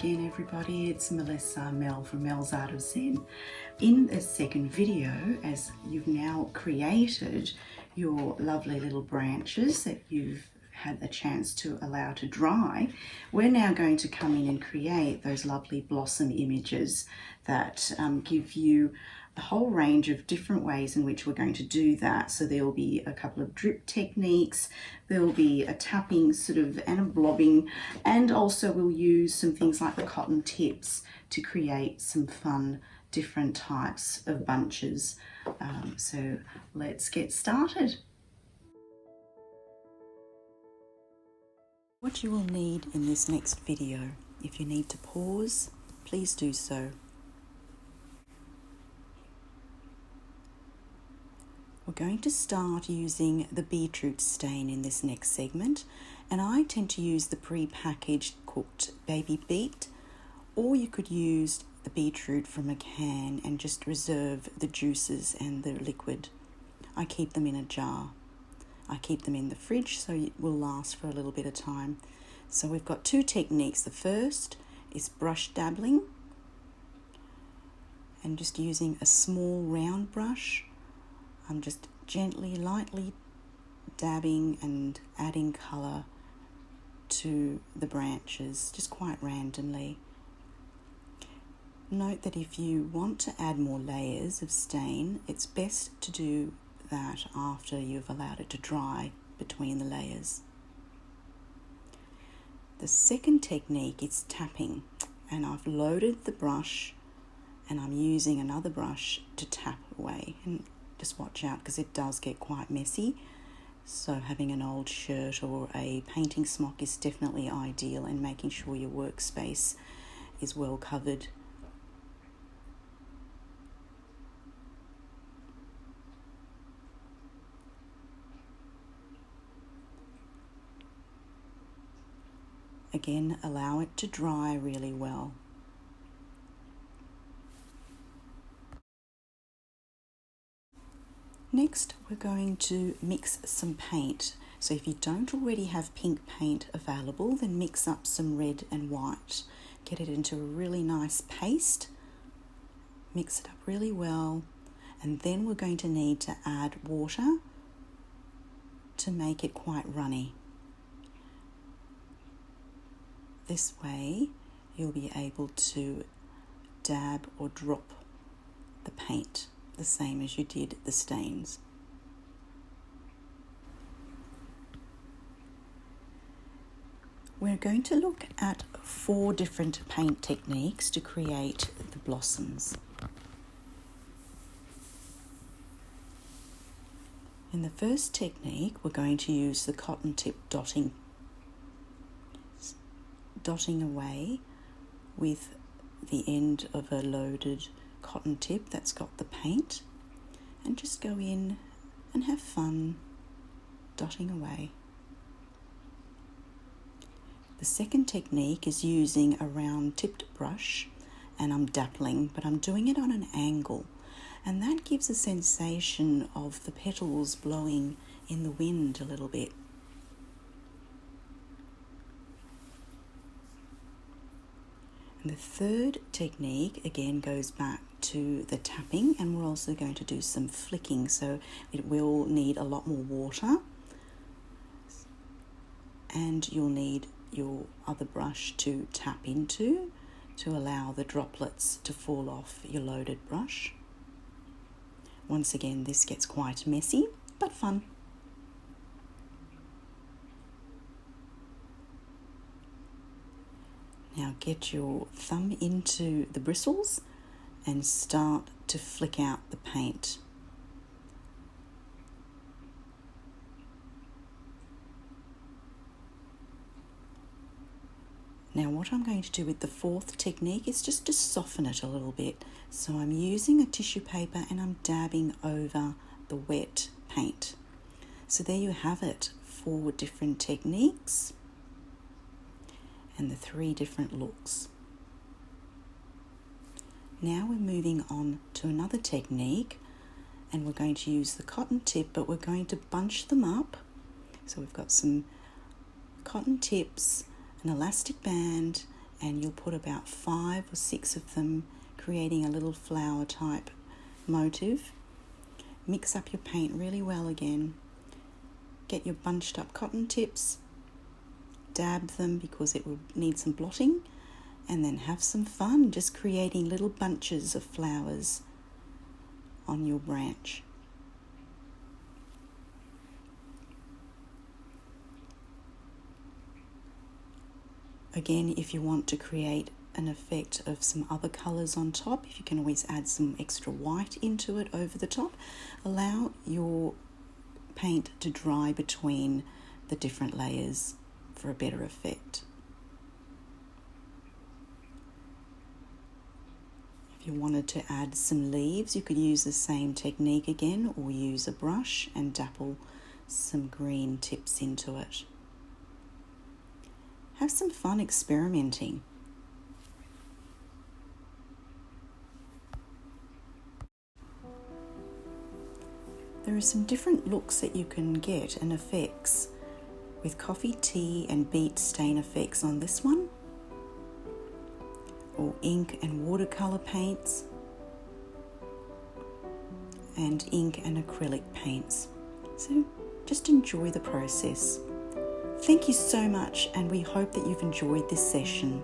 again everybody, it's Melissa Mel from Mel's Art of Zen. In this second video, as you've now created your lovely little branches that you've had a chance to allow to dry, we're now going to come in and create those lovely blossom images that give you a whole range of different ways in which we're going to do that. So there will be a couple of drip techniques, there will be a tapping sort of and a blobbing, and also we'll use some things like the cotton tips to create some fun different types of bunches. So let's get started. What you will need in this next video, if you need to pause, please do so. We're going to start using the beetroot stain in this next segment, and I tend to use the pre-packaged cooked baby beet, or you could use the beetroot from a can and just reserve the juices and the liquid. I keep them in a jar. I keep them in the fridge so it will last for a little bit of time. So we've got two techniques. The first is brush dabbling, and just using a small round brush. I'm just gently, lightly dabbing and adding colour to the branches, just quite randomly. Note that if you want to add more layers of stain, it's best to do that after you've allowed it to dry between the layers. The second technique is tapping, and I've loaded the brush and I'm using another brush to tap away. And just watch out because it does get quite messy, so having an old shirt or a painting smock is definitely ideal, and making sure your workspace is well covered. Again, allow it to dry really well. Next, we're going to mix some paint. So if you don't already have pink paint available, then mix up some red and white. Get it into a really nice paste. Mix it up really well. And then we're going to need to add water to make it quite runny. This way, you'll be able to dab or drop the paint the same as you did the stains. We're going to look at 4 different paint techniques to create the blossoms. In the first technique, we're going to use the cotton tip dotting away with the end of a loaded cotton tip that's got the paint, and just go in and have fun dotting away. The second technique is using a round tipped brush, and I'm dappling, but I'm doing it on an angle, and that gives a sensation of the petals blowing in the wind a little bit. And the third technique again goes back to the tapping, and we're also going to do some flicking, so it will need a lot more water, and you'll need your other brush to tap into to allow the droplets to fall off your loaded brush. Once again, this gets quite messy but fun. Now get your thumb into the bristles and start to flick out the paint. Now what I'm going to do with the fourth technique is just to soften it a little bit. So I'm using a tissue paper and I'm dabbing over the wet paint. So there you have it, 4 different techniques and the 3 different looks. Now we're moving on to another technique, and we're going to use the cotton tip, but we're going to bunch them up. So we've got some cotton tips, an elastic band, and you'll put about 5 or 6 of them, creating a little flower type motive. Mix up your paint really well again. Get your bunched up cotton tips, dab them because it will need some blotting, and then have some fun just creating little bunches of flowers on your branch. Again, if you want to create an effect of some other colours on top, you can always add some extra white into it over the top. Allow your paint to dry between the different layers for a better effect. If you wanted to add some leaves, you could use the same technique again, or use a brush and dapple some green tips into it. Have some fun experimenting. There are some different looks that you can get and effects with coffee, tea and beet stain effects on this one, or ink and watercolour paints, and ink and acrylic paints. So just enjoy the process. Thank you so much, and we hope that you've enjoyed this session.